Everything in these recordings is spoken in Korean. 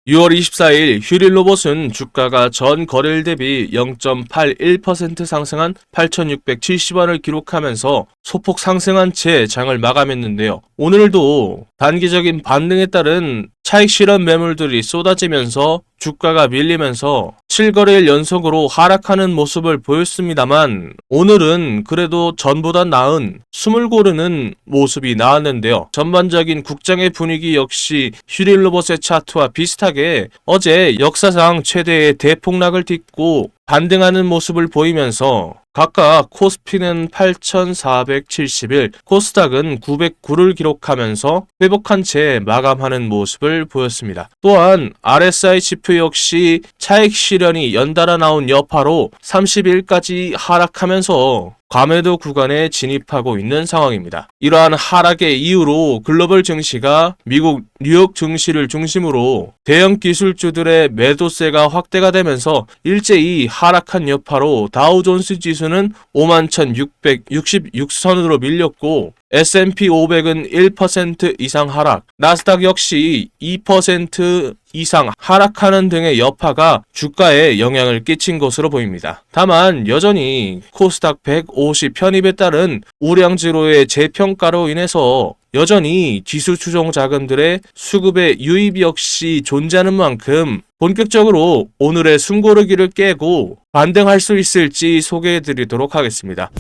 6월 24일 휴릴로봇은 주가가 전 거래일 대비 0.81% 상승한 8,670원을 기록하면서 소폭 상승한 채 장을 마감했는데요. 오늘도 단기적인 반등에 따른 차익 실현 매물들이 쏟아지면서 주가가 밀리면서 7거래일 연속으로 하락하는 모습을 보였습니다만 오늘은 그래도 전보다 나은 숨을 고르는 모습이 나왔는데요. 전반적인 국장의 분위기 역시 휴릴로봇의 차트와 비슷하게 어제 역사상 최대의 대폭락을 딛고 반등하는 모습을 보이면서 각각 코스피는 8,471, 코스닥은 909를 기록하면서 회복한 채 마감하는 모습을 보였습니다. 또한 RSI 지표 역시 차익 실현이 연달아 나온 여파로 30일까지 하락하면서 과매도 구간에 진입하고 있는 상황입니다. 이러한 하락의 이유로 글로벌 증시가 미국 뉴욕 증시를 중심으로 대형 기술주들의 매도세가 확대가 되면서 일제히 하락한 여파로 다우존스 지수는 51,666선으로 밀렸고 S&P 500은 1% 이상 하락, 나스닥 역시 2% 이상 하락하는 등의 여파가 주가에 영향을 끼친 것으로 보입니다. 다만 여전히 코스닥 150 편입에 따른 우량주로의 재평가로 인해서 여전히 지수 추종 자금들의 수급의 유입 역시 존재하는 만큼 본격적으로 오늘의 숨고르기를 깨고 반등할 수 있을지 소개해드리도록 하겠습니다.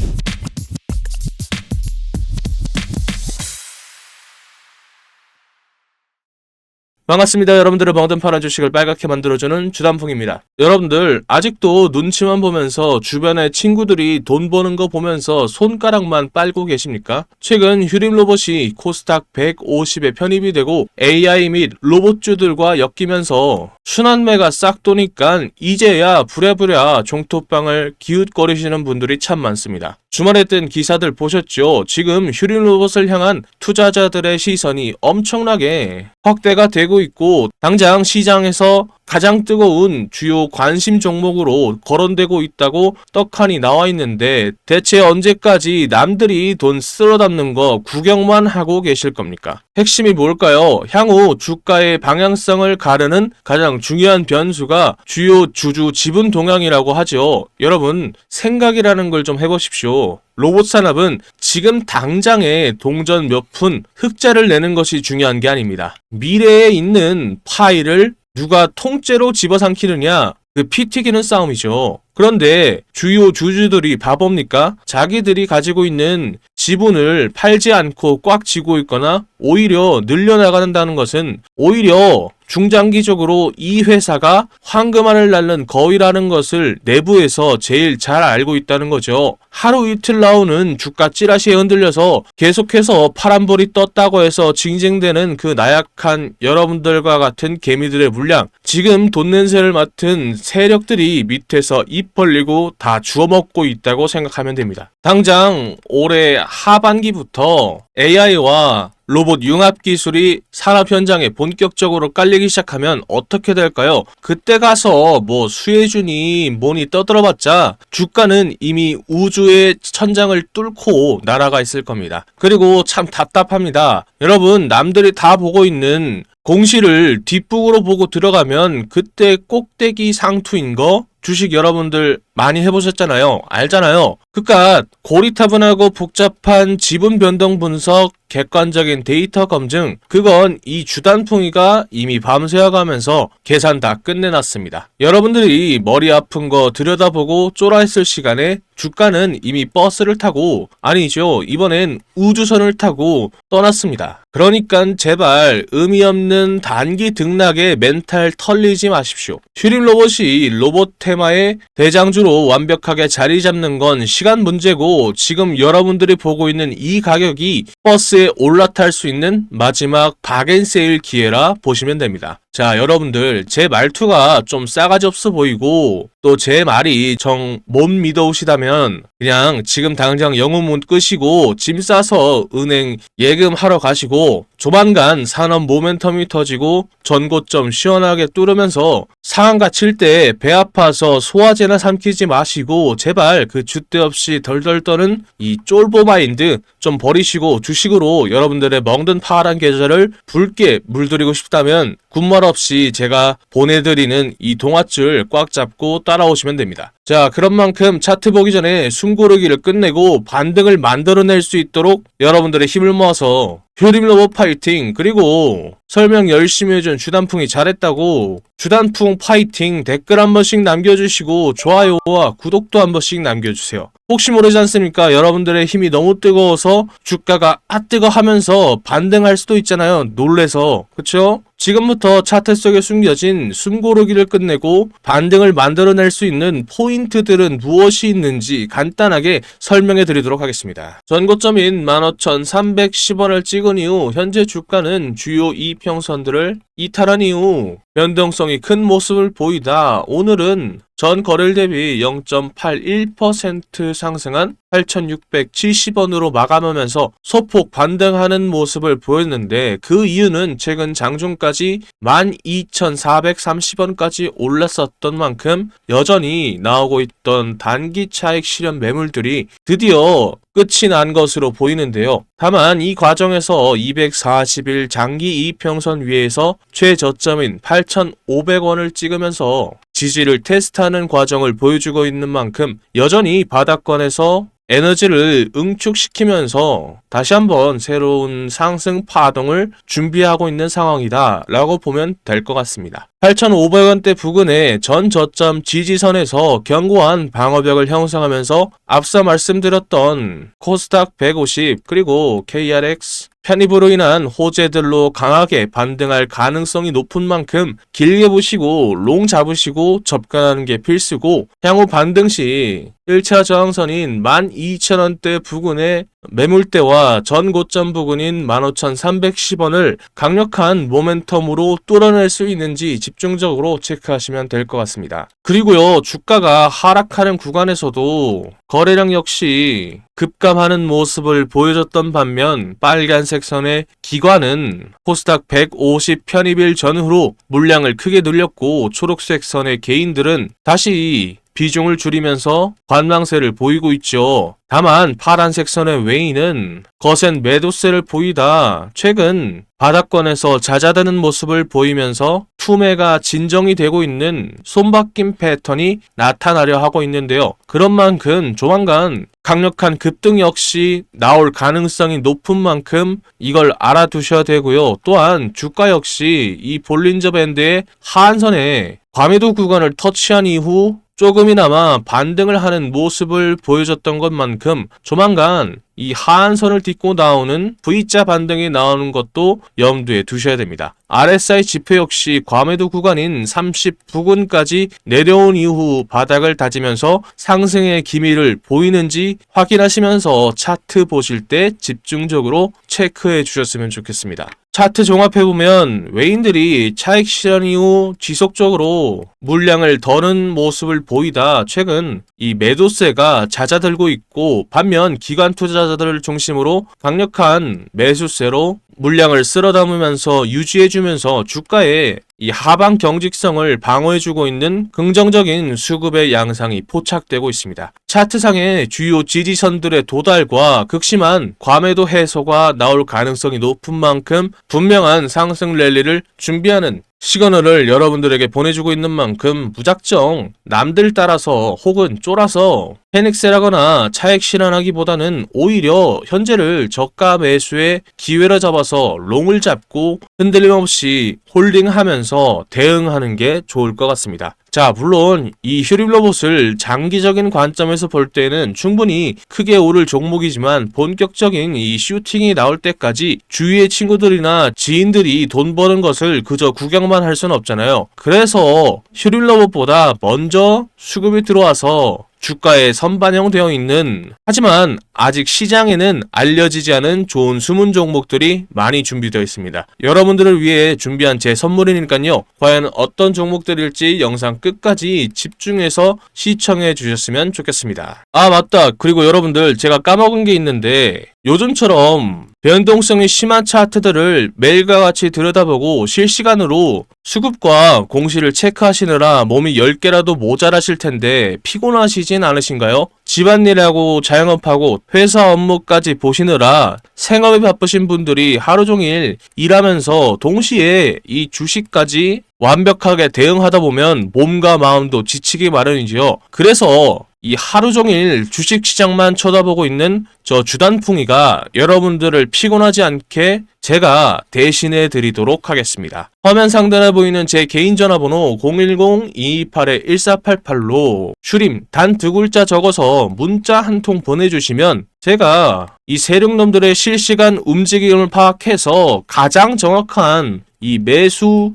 반갑습니다. 여러분들의 멍든 파란 주식을 빨갛게 만들어주는 주단풍입니다. 여러분들 아직도 눈치만 보면서 주변에 친구들이 돈 버는 거 보면서 손가락만 빨고 계십니까? 최근 휴림로봇이 코스닥 150에 편입이 되고 AI 및 로봇주들과 엮이면서 순환매가 싹 도니까 이제야 부랴부랴 종토방을 기웃거리시는 분들이 참 많습니다. 주말에 뜬 기사들 보셨죠? 지금 휴림로봇을 향한 투자자들의 시선이 엄청나게 확대가 되고 있고 당장 시장에서 가장 뜨거운 주요 관심 종목으로 거론되고 있다고 떡하니 나와 있는데 대체 언제까지 남들이 돈 쓸어 담는 거 구경만 하고 계실 겁니까? 핵심이 뭘까요? 향후 주가의 방향성을 가르는 가장 중요한 변수가 주요 주주 지분 동향이라고 하죠. 여러분 생각이라는 걸 좀 해보십시오. 로봇 산업은 지금 당장에 동전 몇 푼 흑자를 내는 것이 중요한 게 아닙니다. 미래에 있는 파일을 누가 통째로 집어삼키느냐, 그 피 튀기는 싸움이죠. 그런데 주요 주주들이 바보입니까? 자기들이 가지고 있는 지분을 팔지 않고 꽉 쥐고 있거나 오히려 늘려나가는다는 것은 오히려 중장기적으로 이 회사가 황금알을 낳는 거위라는 것을 내부에서 제일 잘 알고 있다는 거죠. 하루 이틀 나오는 주가 찌라시에 흔들려서 계속해서 파란불이 떴다고 해서 징징대는 그 나약한 여러분들과 같은 개미들의 물량, 지금 돈 냄새를 맡은 세력들이 밑에서 입 벌리고 다 주워먹고 있다고 생각하면 됩니다. 당장 올해 하반기부터 AI와 로봇 융합 기술이 산업 현장에 본격적으로 깔리기 시작하면 어떻게 될까요? 그때 가서 뭐 수혜주니 뭐니 떠들어봤자 주가는 이미 우주의 천장을 뚫고 날아가 있을 겁니다. 그리고 참 답답합니다. 여러분 남들이 다 보고 있는 공시를 뒷북으로 보고 들어가면 그때 꼭대기 상투인 거 주식 여러분들 많이 해보셨잖아요. 알잖아요. 그깟 고리타분하고 복잡한 지분 변동 분석, 객관적인 데이터 검증, 그건 이 주단풍이가 이미 밤새워가면서 계산 다 끝내놨습니다. 여러분들이 머리 아픈 거 들여다보고 쫄아있을 시간에 주가는 이미 버스를 타고, 아니죠, 이번엔 우주선을 타고 떠났습니다. 그러니까 제발 의미 없는 단기 등락에 멘탈 털리지 마십시오. 휴림로봇이 로봇 테마의 대장주로 완벽하게 자리 잡는 건 시간 문제고 지금 여러분들이 보고 있는 이 가격이 버스에 올라탈 수 있는 마지막 박앤세일 기회라 보시면 됩니다. 자, 여러분들 제 말투가 좀 싸가지 없어 보이고 또 제 말이 정 못 믿어오시다면 그냥 지금 당장 영업문 끄시고 짐 싸서 은행 예금하러 가시고 조만간 산업 모멘텀이 터지고 전고점 시원하게 뚫으면서 상한가 칠 때 배 아파서 소화제나 삼키지 마시고 제발 그 줏대 없이 덜덜 떠는 이 쫄보 마인드 좀 버리시고 주식으로 여러분들의 멍든 파란 계절을 붉게 물들이고 싶다면 군말 없이 제가 보내드리는 이 동아줄 꽉 잡고 따라오시면 됩니다. 자, 그런 만큼 차트 보기 전에 숨고르기를 끝내고 반등을 만들어낼 수 있도록 여러분들의 힘을 모아서 효림로버 파이팅, 그리고 설명 열심히 해준 주단풍이 잘했다고 주단풍 파이팅 댓글 한 번씩 남겨주시고 좋아요와 구독도 한 번씩 남겨주세요. 혹시 모르지 않습니까? 여러분들의 힘이 너무 뜨거워서 주가가 뜨거 하면서 반등할 수도 있잖아요. 놀래서. 그쵸? 지금부터 차트 속에 숨겨진 숨고르기를 끝내고 반등을 만들어낼 수 있는 포인트들은 무엇이 있는지 간단하게 설명해 드리도록 하겠습니다. 전고점인 15,310원을 찍은 이후 현재 주가는 주요 이평선들을 이탈한 이후 변동성이 큰 모습을 보이다 오늘은 전 거래일 대비 0.81% 상승한 8,670원으로 마감하면서 소폭 반등하는 모습을 보였는데 그 이유는 최근 장중까지 12,430원까지 올랐었던 만큼 여전히 나오고 있던 단기 차익 실현 매물들이 드디어 끝이 난 것으로 보이는데요. 다만 이 과정에서 240일 장기 이평선 위에서 최저점인 8,500원을 찍으면서 지지를 테스트하는 과정을 보여주고 있는 만큼 여전히 바닥권에서 에너지를 응축시키면서 다시 한번 새로운 상승 파동을 준비하고 있는 상황이다 라고 보면 될 것 같습니다. 8,500원대 부근의 전 저점 지지선에서 견고한 방어벽을 형성하면서 앞서 말씀드렸던 코스닥 150 그리고 KRX 편입으로 인한 호재들로 강하게 반등할 가능성이 높은 만큼 길게 보시고 롱 잡으시고 접근하는 게 필수고 향후 반등 시 1차 저항선인 12,000원대 부근의 매물대와 전 고점 부근인 15,310원을 강력한 모멘텀으로 뚫어낼 수 있는지 집중적으로 체크하시면 될 것 같습니다. 그리고요, 주가가 하락하는 구간에서도 거래량 역시 급감하는 모습을 보여줬던 반면 빨간색 선의 기관은 코스닥 150 편입일 전후로 물량을 크게 늘렸고 초록색 선의 개인들은 다시 비중을 줄이면서 관망세를 보이고 있죠. 다만 파란색 선의 외인은 거센 매도세를 보이다 최근 바닥권에서 잦아드는 모습을 보이면서 투매가 진정이 되고 있는 손바뀜 패턴이 나타나려 하고 있는데요. 그런 만큼 조만간 강력한 급등 역시 나올 가능성이 높은 만큼 이걸 알아두셔야 되고요. 또한 주가 역시 이 볼린저 밴드의 하한선에 과매도 구간을 터치한 이후 조금이나마 반등을 하는 모습을 보여줬던 것만큼 조만간 이 하한선을 딛고 나오는 V자 반등이 나오는 것도 염두에 두셔야 됩니다. RSI 지표 역시 과매도 구간인 30 부근까지 내려온 이후 바닥을 다지면서 상승의 기미를 보이는지 확인하시면서 차트 보실 때 집중적으로 체크해 주셨으면 좋겠습니다. 차트 종합해보면 외인들이 차익 실현 이후 지속적으로 물량을 더는 모습을 보이다 최근 이 매도세가 잦아들고 있고 반면 기관 투자자들을 중심으로 강력한 매수세로 물량을 쓸어 담으면서 유지해주면서 주가의 이 하방 경직성을 방어해주고 있는 긍정적인 수급의 양상이 포착되고 있습니다. 차트상의 주요 지지선들의 도달과 극심한 과매도 해소가 나올 가능성이 높은 만큼 분명한 상승 랠리를 준비하는 시그널을 여러분들에게 보내주고 있는 만큼 무작정 남들 따라서 혹은 쫄아서 패닉셀하거나 차익 실현하기보다는 오히려 현재를 저가 매수의 기회로 잡아서 롱을 잡고 흔들림 없이 홀딩하면서 대응하는 게 좋을 것 같습니다. 자, 물론 이 휴림로봇을 장기적인 관점에서 볼 때는 충분히 크게 오를 종목이지만 본격적인 이 슈팅이 나올 때까지 주위의 친구들이나 지인들이 돈 버는 것을 그저 구경만 할 수는 없잖아요. 그래서 휴림로봇보다 먼저 수급이 들어와서 주가에 선반영되어 있는, 하지만 아직 시장에는 알려지지 않은 좋은 숨은 종목들이 많이 준비되어 있습니다. 여러분들을 위해 준비한 제 선물이니까요. 과연 어떤 종목들일지 영상 끝까지 집중해서 시청해 주셨으면 좋겠습니다. 아, 맞다. 그리고 여러분들, 제가 까먹은 게 있는데 요즘처럼 변동성이 심한 차트들을 매일과 같이 들여다보고 실시간으로 수급과 공시를 체크하시느라 몸이 10개라도 모자라실 텐데 피곤하시진 않으신가요? 집안일하고 자영업하고 회사 업무까지 보시느라 생업에 바쁘신 분들이 하루 종일 일하면서 동시에 이 주식까지 완벽하게 대응하다 보면 몸과 마음도 지치기 마련이지요. 그래서 이 하루 종일 주식시장만 쳐다보고 있는 저 주단풍이가 여러분들을 피곤하지 않게 제가 대신해 드리도록 하겠습니다. 화면 상단에 보이는 제 개인 전화번호 010-228-1488로 슈림 단 2글자 적어서 문자 한 통 보내주시면 제가 이 세력놈들의 실시간 움직임을 파악해서 가장 정확한 이 매도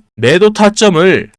타점을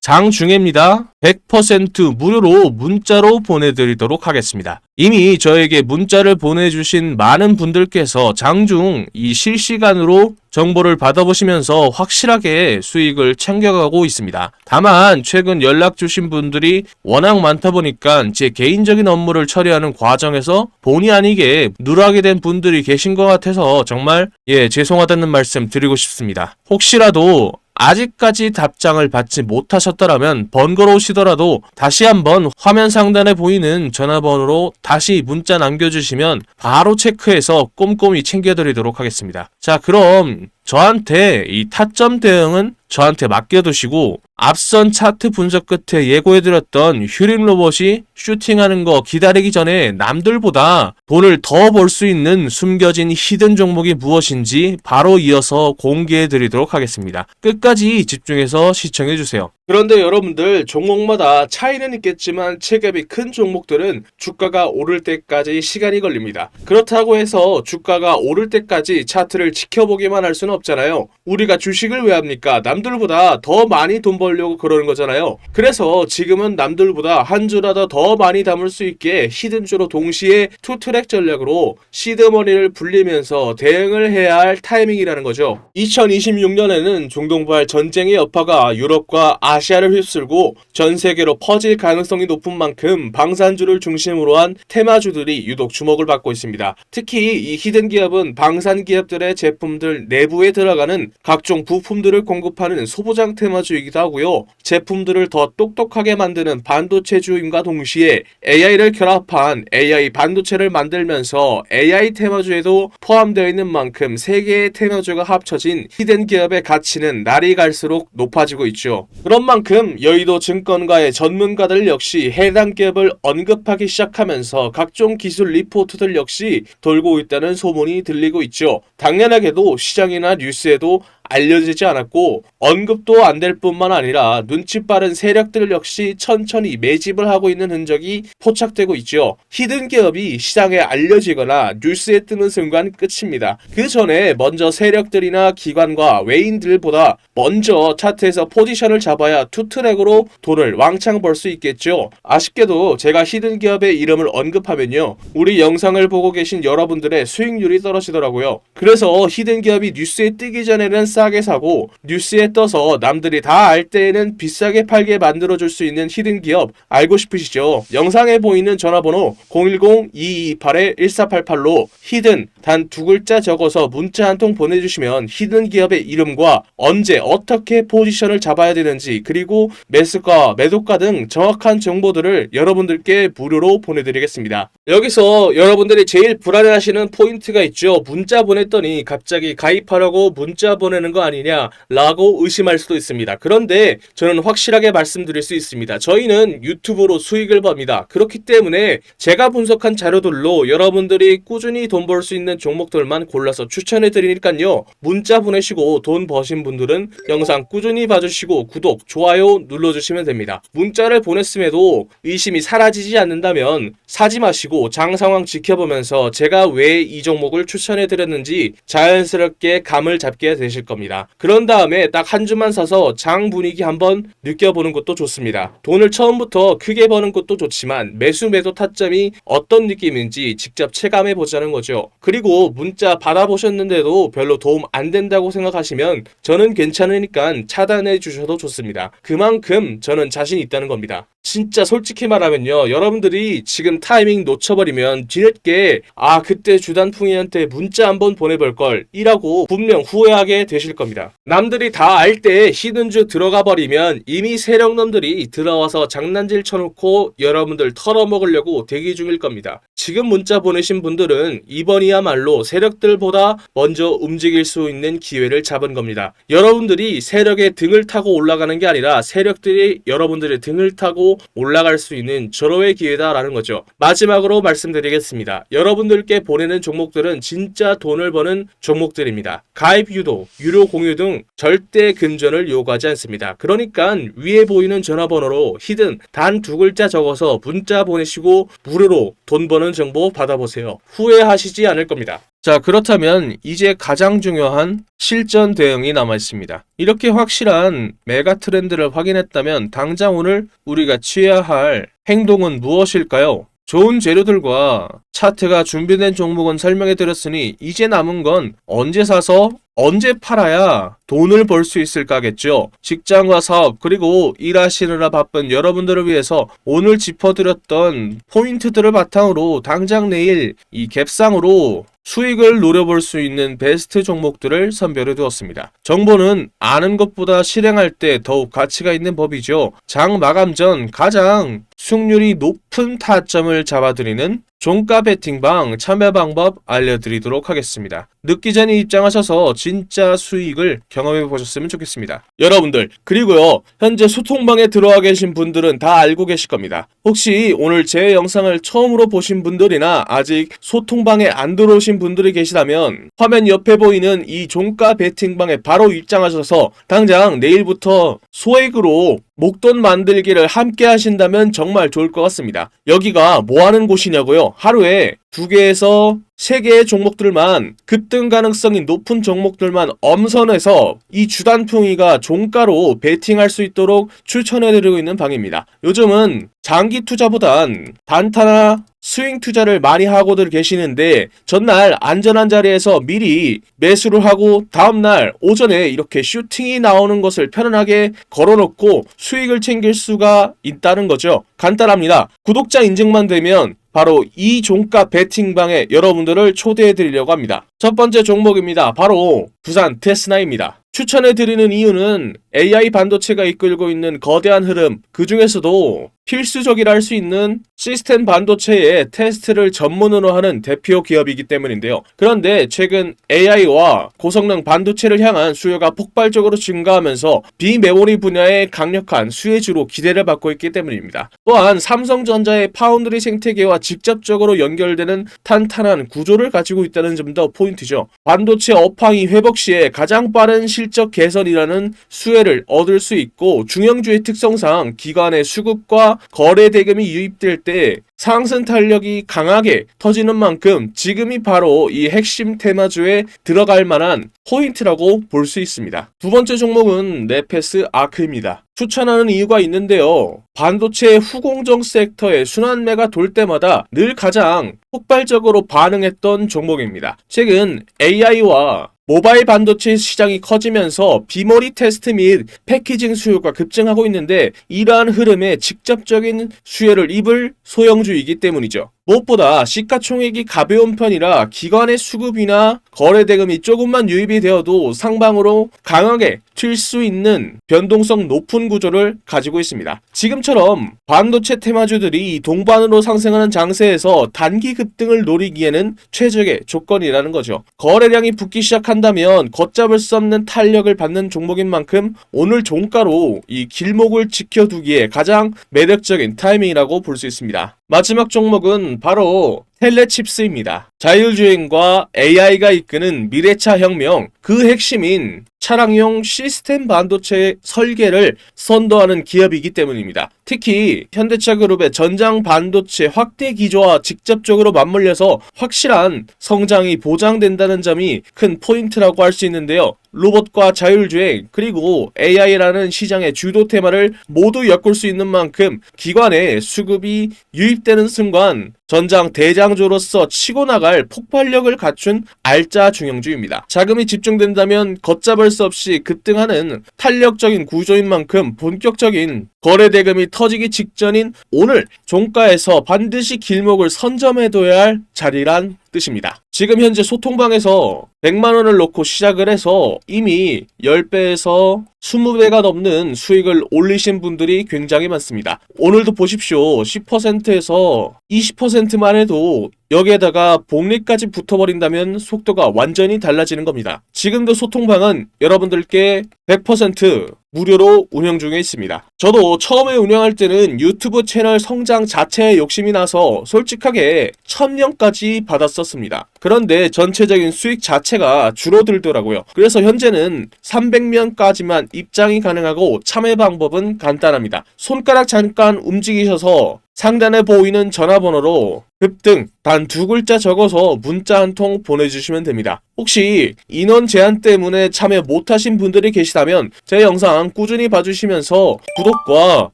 장중에입니다. 100% 무료로 문자로 보내드리도록 하겠습니다. 이미 저에게 문자를 보내주신 많은 분들께서 장중 이 실시간으로 정보를 받아보시면서 확실하게 수익을 챙겨가고 있습니다. 다만 최근 연락 주신 분들이 워낙 많다 보니까 제 개인적인 업무를 처리하는 과정에서 본의 아니게 누락이 된 분들이 계신 것 같아서 정말 죄송하다는 말씀 드리고 싶습니다. 혹시라도 아직까지 답장을 받지 못하셨더라면 번거로우시더라도 다시 한번 화면 상단에 보이는 전화번호로 다시 문자 남겨주시면 바로 체크해서 꼼꼼히 챙겨드리도록 하겠습니다. 자, 그럼 저한테 이 타점 대응은 저한테 맡겨두시고 앞선 차트 분석 끝에 예고해드렸던 휴림 로봇이 슈팅하는 거 기다리기 전에 남들보다 돈을 더 벌 수 있는 숨겨진 히든 종목이 무엇인지 바로 이어서 공개해드리도록 하겠습니다. 끝까지 집중해서 시청해주세요. 그런데 여러분들, 종목마다 차이는 있겠지만 체급이 큰 종목들은 주가가 오를 때까지 시간이 걸립니다. 그렇다고 해서 주가가 오를 때까지 차트를 지켜보기만 할 수는 없잖아요. 우리가 주식을 왜 합니까? 남들보다 더 많이 돈 벌려고 그러는 거잖아요. 그래서 지금은 남들보다 한 주라도 더 많이 담을 수 있게 히든주로 동시에 투트랙 전략으로 시드머니를 불리면서 대응을 해야 할 타이밍이라는 거죠. 2026년에는 중동발 전쟁의 여파가 유럽과 아시아를 휩쓸고 전 세계로 퍼질 가능성이 높은 만큼 방산주를 중심으로 한 테마주들이 유독 주목을 받고 있습니다. 특히 이 히든 기업은 방산 기업들의 제품들 내부에 들어가는 각종 부품들을 공급하는 소부장 테마주이기도 하고요. 제품들을 더 똑똑하게 만드는 반도체주임과 동시에 AI를 결합한 AI 반도체를 만들면서 AI 테마주에도 포함되어 있는 만큼 세 개의 테마주가 합쳐진 히든 기업의 가치는 날이 갈수록 높아지고 있죠. 그런 만큼 여의도 증권가의 전문가들 역시 해당 기업을 언급하기 시작하면서 각종 기술 리포트들 역시 돌고 있다는 소문이 들리고 있죠. 당연하게도 시장이나 뉴스에도 알려지지 않았고 언급도 안 될 뿐만 아니라 눈치 빠른 세력들 역시 천천히 매집을 하고 있는 흔적이 포착되고 있죠. 히든 기업이 시장에 알려지거나 뉴스에 뜨는 순간 끝입니다. 그 전에 먼저 세력들이나 기관과 외인들보다 먼저 차트에서 포지션을 잡아야 투트랙으로 돈을 왕창 벌 수 있겠죠. 아쉽게도 제가 히든 기업의 이름을 언급하면요, 우리 영상을 보고 계신 여러분들의 수익률이 떨어지더라고요. 그래서 히든 기업이 뉴스에 뜨기 전에는 싸게 사고 뉴스에 떠서 남들이 다 알 때에는 비싸게 팔게 만들어줄 수 있는 히든 기업 알고 싶으시죠? 영상에 보이는 전화번호 010-2228-1488로 히든 단 2글자 적어서 문자 한 통 보내주시면 히든 기업의 이름과 언제 어떻게 포지션을 잡아야 되는지 그리고 매수가 매도가 등 정확한 정보들을 여러분들께 무료로 보내드리겠습니다. 여기서 여러분들이 제일 불안해하시는 포인트가 있죠. 문자 보냈더니 갑자기 가입하라고 문자 보내는 거 아니냐 라고 의심할 수도 있습니다. 그런데 저는 확실하게 말씀드릴 수 있습니다. 저희는 유튜브로 수익을 법니다. 그렇기 때문에 제가 분석한 자료들로 여러분들이 꾸준히 돈 벌 수 있는 종목들만 골라서 추천해 드리니까요, 문자 보내시고 돈 버신 분들은 영상 꾸준히 봐주시고 구독, 좋아요 눌러주시면 됩니다. 문자를 보냈음에도 의심이 사라지지 않는다면 사지 마시고 장 상황 지켜보면서 제가 왜 이 종목을 추천해 드렸는지 자연스럽게 감을 잡게 되실 겁니다. 겁니다. 그런 다음에 딱 한 주만 사서 장 분위기 한번 느껴보는 것도 좋습니다. 돈을 처음부터 크게 버는 것도 좋지만 매수 매도 타점이 어떤 느낌인지 직접 체감해 보자는 거죠. 그리고 문자 받아보셨는데도 별로 도움 안 된다고 생각하시면 저는 괜찮으니까 차단해 주셔도 좋습니다. 그만큼 저는 자신 있다는 겁니다. 진짜 솔직히 말하면요, 여러분들이 지금 타이밍 놓쳐버리면 뒤늦게 그때 주단풍이한테 문자 한번 보내볼걸 이라고 분명 후회하게 되실 겁니다. 남들이 다 알 때 히든주 들어가 버리면 이미 세력놈들이 들어와서 장난질 쳐놓고 여러분들 털어먹으려고 대기 중일 겁니다. 지금 문자 보내신 분들은 이번이야말로 세력들보다 먼저 움직일 수 있는 기회를 잡은 겁니다. 여러분들이 세력의 등을 타고 올라가는 게 아니라 세력들이 여러분들의 등을 타고 올라갈 수 있는 절호의 기회다라는 거죠. 마지막으로 말씀드리겠습니다. 여러분들께 보내는 종목들은 진짜 돈을 버는 종목들입니다. 가입 유도, 유료 공유 등 절대 금전을 요구하지 않습니다. 그러니까 위에 보이는 전화번호로 히든 단 2글자 적어서 문자 보내시고 무료로 돈 버는 정보 받아보세요. 후회하시지 않을 겁니다. 자, 그렇다면 이제 가장 중요한 실전 대응이 남아 있습니다. 이렇게 확실한 메가 트렌드를 확인했다면 당장 오늘 우리가 취해야 할 행동은 무엇일까요? 좋은 재료들과 차트가 준비된 종목은 설명해 드렸으니 이제 남은 건 언제 사서 언제 팔아야 돈을 벌 수 있을까겠죠. 직장과 사업 그리고 일하시느라 바쁜 여러분들을 위해서 오늘 짚어드렸던 포인트들을 바탕으로 당장 내일 이 갭상으로 수익을 노려볼 수 있는 베스트 종목들을 선별해 두었습니다. 정보는 아는 것보다 실행할 때 더욱 가치가 있는 법이죠. 장 마감 전 가장 수익률이 높은 타점을 잡아드리는 종가 베팅방 참여 방법 알려드리도록 하겠습니다. 늦기 전에 입장하셔서 진짜 수익을 경험해 보셨으면 좋겠습니다. 여러분들, 그리고요, 현재 소통방에 들어와 계신 분들은 다 알고 계실 겁니다. 혹시 오늘 제 영상을 처음으로 보신 분들이나 아직 소통방에 안 들어오신 분들이 계시다면 화면 옆에 보이는 이 종가 베팅방에 바로 입장하셔서 당장 내일부터 소액으로 목돈 만들기를 함께 하신다면 정말 좋을 것 같습니다. 여기가 뭐 하는 곳이냐고요? 하루에 2개에서 3개의 종목들만, 급등 가능성이 높은 종목들만 엄선해서 이 주단풍이가 종가로 베팅할 수 있도록 추천해드리고 있는 방입니다. 요즘은 장기 투자보단 단타나 스윙 투자를 많이 하고들 계시는데 전날 안전한 자리에서 미리 매수를 하고 다음날 오전에 이렇게 슈팅이 나오는 것을 편안하게 걸어놓고 수익을 챙길 수가 있다는 거죠. 간단합니다. 구독자 인증만 되면 바로 이 종가 베팅방에 여러분들을 초대해 드리려고 합니다. 첫 번째 종목입니다. 바로 부산 테스나입니다. 추천해드리는 이유는 AI 반도체가 이끌고 있는 거대한 흐름, 그 중에서도 필수적이라 할 수 있는 시스템 반도체의 테스트를 전문으로 하는 대표 기업이기 때문인데요. 그런데 최근 AI와 고성능 반도체를 향한 수요가 폭발적으로 증가하면서 비메모리 분야의 강력한 수혜주로 기대를 받고 있기 때문입니다. 또한 삼성전자의 파운드리 생태계와 직접적으로 연결되는 탄탄한 구조를 가지고 있다는 점도 포인트죠. 반도체 업황이 회복 시에 가장 빠른 실적 개선이라는 수혜를 얻을 수 있고, 중형주의 특성상 기관의 수급과 거래 대금이 유입될 때 상승 탄력이 강하게 터지는 만큼 지금이 바로 이 핵심 테마주에 들어갈 만한 포인트라고 볼 수 있습니다. 두 번째 종목은 네페스 아크입니다. 추천하는 이유가 있는데요. 반도체 후공정 섹터의 순환매가 돌 때마다 늘 가장 폭발적으로 반응했던 종목입니다. 최근 AI와 모바일 반도체 시장이 커지면서 비머리 테스트 및 패키징 수요가 급증하고 있는데 이러한 흐름에 직접적인 수혜를 입을 소형주이기 때문이죠. 무엇보다 시가총액이 가벼운 편이라 기관의 수급이나 거래 대금이 조금만 유입이 되어도 상방으로 강하게 튈 수 있는 변동성 높은 구조를 가지고 있습니다. 지금처럼 반도체 테마주들이 동반으로 상승하는 장세에서 단기 급등을 노리기에는 최적의 조건이라는 거죠. 거래량이 붙기 시작한다면 걷잡을 수 없는 탄력을 받는 종목인 만큼 오늘 종가로 이 길목을 지켜두기에 가장 매력적인 타이밍이라고 볼 수 있습니다. 마지막 종목은 바로 텔레칩스입니다. 자율주행과 AI가 이끄는 미래차 혁명, 그 핵심인 차량용 시스템 반도체 설계를 선도하는 기업이기 때문입니다. 특히 현대차 그룹의 전장 반도체 확대 기조와 직접적으로 맞물려서 확실한 성장이 보장된다는 점이 큰 포인트라고 할 수 있는데요. 로봇과 자율주행 그리고 AI라는 시장의 주도 테마를 모두 엮을 수 있는 만큼 기관의 수급이 유입되는 순간 전장 대장조로서 치고 나갈 폭발력을 갖춘 알짜 중형주입니다. 자금이 집중된다면 걷잡을 수 없이 급등하는 탄력적인 구조인 만큼 본격적인 거래 대금이 터지기 직전인 오늘 종가에서 반드시 길목을 선점해둬야 할 자리란 뜻입니다. 지금 현재 소통방에서 100만원을 놓고 시작을 해서 이미 10배에서 20배가 넘는 수익을 올리신 분들이 굉장히 많습니다. 오늘도 보십시오. 10%에서 20%만 해도 여기에다가 복리까지 붙어버린다면 속도가 완전히 달라지는 겁니다. 지금도 소통방은 여러분들께 100% 무료로 운영 중에 있습니다. 저도 처음에 운영할 때는 유튜브 채널 성장 자체에 욕심이 나서 솔직하게 1000명까지 받았었습니다. 그런데 전체적인 수익 자체가 줄어들더라고요. 그래서 현재는 300명까지만 입장이 가능하고 참여 방법은 간단합니다. 손가락 잠깐 움직이셔서 상단에 보이는 전화번호로 급등 단 2글자 적어서 문자 한 통 보내주시면 됩니다. 혹시 인원 제한 때문에 참여 못하신 분들이 계시다면 제 영상 꾸준히 봐주시면서 구독과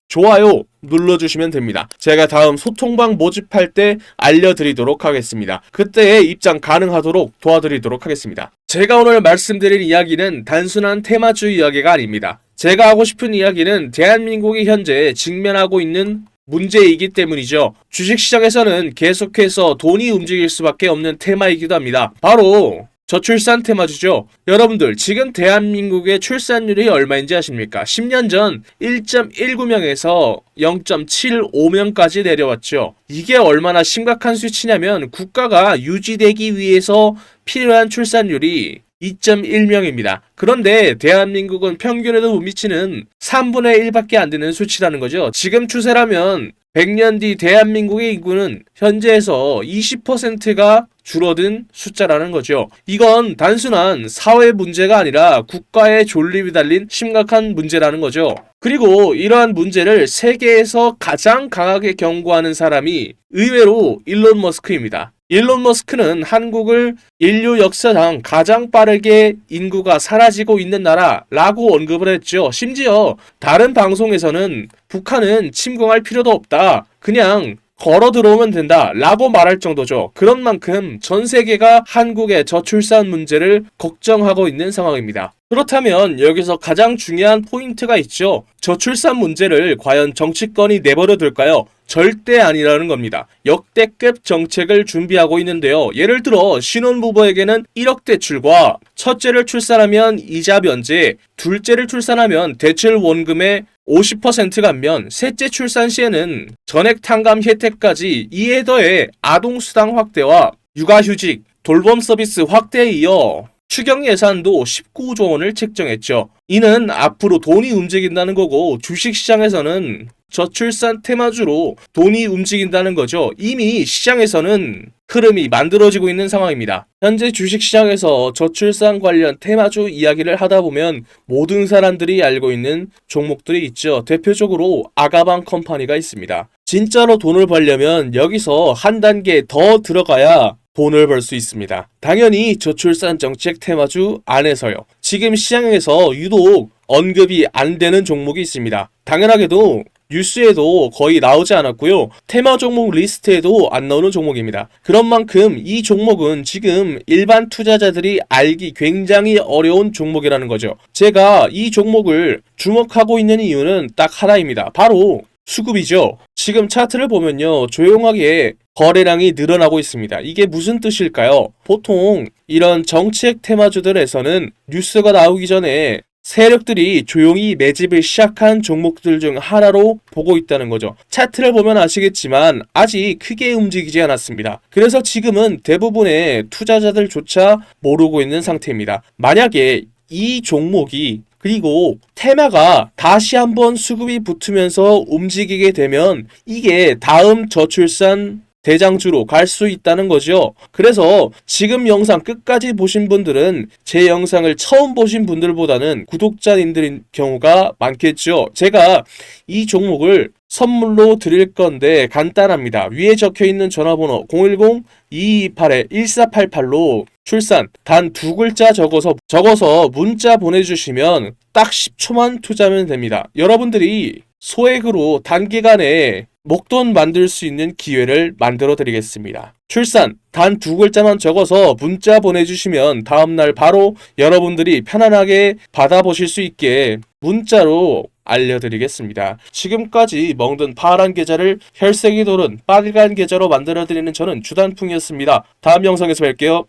좋아요 눌러주시면 됩니다. 제가 다음 소통방 모집할 때 알려드리도록 하겠습니다. 그때에 입장 가능하도록 도와드리도록 하겠습니다. 제가 오늘 말씀드릴 이야기는 단순한 테마주 이야기가 아닙니다. 제가 하고 싶은 이야기는 대한민국이 현재 직면하고 있는 문제이기 때문이죠. 주식시장에서는 계속해서 돈이 움직일 수밖에 없는 테마이기도 합니다. 바로 저출산 테마주죠. 여러분들 지금 대한민국의 출산율이 얼마인지 아십니까? 10년 전 1.19명에서 0.75명까지 내려왔죠. 이게 얼마나 심각한 수치냐면 국가가 유지되기 위해서 필요한 출산율이 2.1명입니다. 그런데 대한민국은 평균에도 못 미치는 3분의 1밖에 안 되는 수치라는 거죠. 지금 추세라면 100년 뒤 대한민국의 인구는 현재에서 20%가 줄어든 숫자라는 거죠. 이건 단순한 사회 문제가 아니라 국가의 존립이 달린 심각한 문제라는 거죠. 그리고 이러한 문제를 세계에서 가장 강하게 경고하는 사람이 의외로 일론 머스크입니다. 일론 머스크는 한국을 인류 역사상 가장 빠르게 인구가 사라지고 있는 나라라고 언급을 했죠. 심지어 다른 방송에서는 북한은 침공할 필요도 없다. 그냥 걸어 들어오면 된다 라고 말할 정도죠. 그런 만큼 전 세계가 한국의 저출산 문제를 걱정하고 있는 상황입니다. 그렇다면 여기서 가장 중요한 포인트가 있죠. 저출산 문제를 과연 정치권이 내버려 둘까요? 절대 아니라는 겁니다. 역대급 정책을 준비하고 있는데요. 예를 들어 신혼부부에게는 1억 대출과 첫째를 출산하면 이자 면제, 둘째를 출산하면 대출 원금의 50% 감면, 셋째 출산 시에는 전액 탕감 혜택까지, 이에 더해 아동수당 확대와 육아휴직, 돌봄 서비스 확대에 이어 추경 예산도 19조 원을 책정했죠. 이는 앞으로 돈이 움직인다는 거고 주식시장에서는 저출산 테마주로 돈이 움직인다는 거죠. 이미 시장에서는 흐름이 만들어지고 있는 상황입니다. 현재 주식시장에서 저출산 관련 테마주 이야기를 하다 보면 모든 사람들이 알고 있는 종목들이 있죠. 대표적으로 아가방 컴퍼니가 있습니다. 진짜로 돈을 벌려면 여기서 한 단계 더 들어가야 돈을 벌 수 있습니다. 당연히 저출산 정책 테마주 안에서요. 지금 시장에서 유독 언급이 안 되는 종목이 있습니다. 당연하게도 뉴스에도 거의 나오지 않았고요. 테마 종목 리스트에도 안 나오는 종목입니다. 그런 만큼 이 종목은 지금 일반 투자자들이 알기 굉장히 어려운 종목이라는 거죠. 제가 이 종목을 주목하고 있는 이유는 딱 하나입니다. 바로 수급이죠. 지금 차트를 보면요. 조용하게 거래량이 늘어나고 있습니다. 이게 무슨 뜻일까요? 보통 이런 정책 테마주들에서는 뉴스가 나오기 전에 세력들이 조용히 매집을 시작한 종목들 중 하나로 보고 있다는 거죠. 차트를 보면 아시겠지만 아직 크게 움직이지 않았습니다. 그래서 지금은 대부분의 투자자들조차 모르고 있는 상태입니다. 만약에 이 종목이 그리고 테마가 다시 한번 수급이 붙으면서 움직이게 되면 이게 다음 저출산 대장주로 갈 수 있다는 거죠. 그래서 지금 영상 끝까지 보신 분들은 제 영상을 처음 보신 분들보다는 구독자님들인 경우가 많겠죠. 제가 이 종목을 선물로 드릴 건데 간단합니다. 위에 적혀 있는 전화번호 010-2228-1488로 출산 단 두 글자 적어서 문자 보내주시면 딱 10초만 투자하면 됩니다. 여러분들이 소액으로 단기간에 목돈 만들 수 있는 기회를 만들어 드리겠습니다. 출산 단 두 글자만 적어서 문자 보내주시면 다음날 바로 여러분들이 편안하게 받아보실 수 있게 문자로 알려드리겠습니다. 지금까지 먹는 파란 계좌를 혈색이 도는 빨간 계좌로 만들어드리는 저는 주단풍이었습니다. 다음 영상에서 뵐게요.